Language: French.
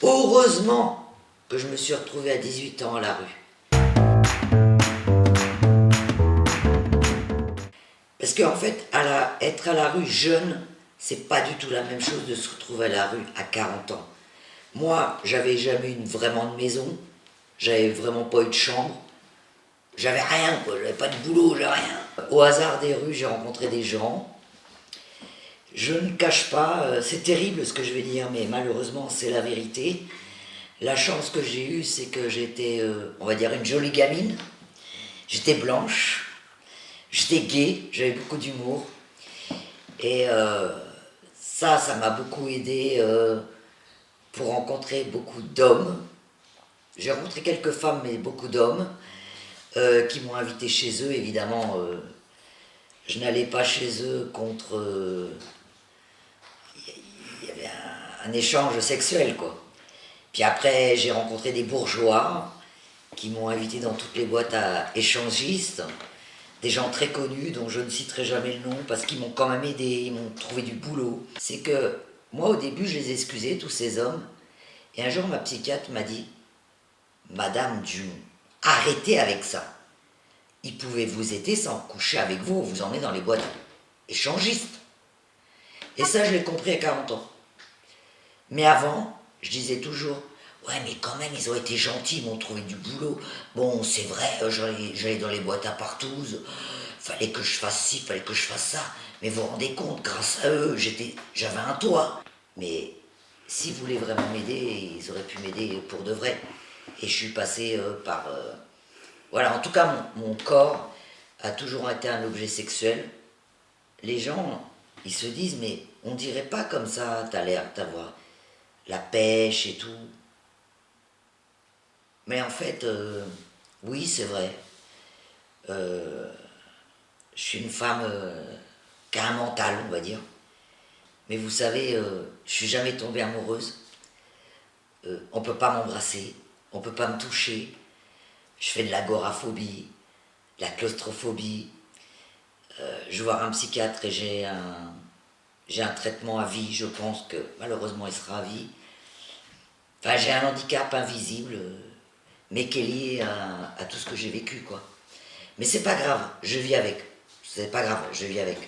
Heureusement que je me suis retrouvée à 18 ans à la rue. Parce qu'en fait, être à la rue jeune, c'est pas du tout la même chose de se retrouver à la rue à 40 ans. Moi, j'avais jamais eu vraiment de maison, j'avais vraiment pas eu de chambre, j'avais rien, quoi, j'avais pas de boulot, j'avais rien. Au hasard des rues, j'ai rencontré des gens. Je ne cache pas, c'est terrible ce que je vais dire, mais malheureusement, c'est la vérité. La chance que j'ai eue, c'est que j'étais, on va dire, une jolie gamine. J'étais blanche, j'étais gay, j'avais beaucoup d'humour. Et ça m'a beaucoup aidé pour rencontrer beaucoup d'hommes. J'ai rencontré quelques femmes, mais beaucoup d'hommes qui m'ont invité chez eux. Évidemment, je n'allais pas chez eux contre. Il y avait un échange sexuel, quoi. Puis après, j'ai rencontré des bourgeois qui m'ont invité dans toutes les boîtes à échangistes, des gens très connus dont je ne citerai jamais le nom parce qu'ils m'ont quand même aidé, ils m'ont trouvé du boulot. C'est que moi au début je les excusais, tous ces hommes, et un jour ma psychiatre m'a dit, Madame Dumont, arrêtez avec ça. Ils pouvaient vous aider sans coucher avec vous, vous emmener dans les boîtes échangistes. Et ça je l'ai compris à 40 ans. Mais avant, je disais toujours, ouais, mais quand même, ils ont été gentils, ils m'ont trouvé du boulot. Bon, c'est vrai, j'allais dans les boîtes à partouze, fallait que je fasse ci, fallait que je fasse ça. Mais vous vous rendez compte, grâce à eux, j'avais un toit. Mais s'ils voulaient vraiment m'aider, ils auraient pu m'aider pour de vrai. Et je suis passé par... Voilà, en tout cas, mon corps a toujours été un objet sexuel. Les gens, ils se disent, mais on dirait pas comme ça, t'as l'air d'avoir la pêche et tout. Mais en fait, oui, c'est vrai. Euh, je suis une femme qui a un mental, on va dire. Mais vous savez, je suis jamais tombée amoureuse. On peut pas m'embrasser, on peut pas me toucher. Je fais de l'agoraphobie, de la claustrophobie. Je vais voir un psychiatre et j'ai un traitement à vie. Je pense que malheureusement il sera à vie. Enfin, j'ai un handicap invisible, mais qui est lié à tout ce que j'ai vécu, quoi. Mais c'est pas grave, je vis avec. C'est pas grave, je vis avec.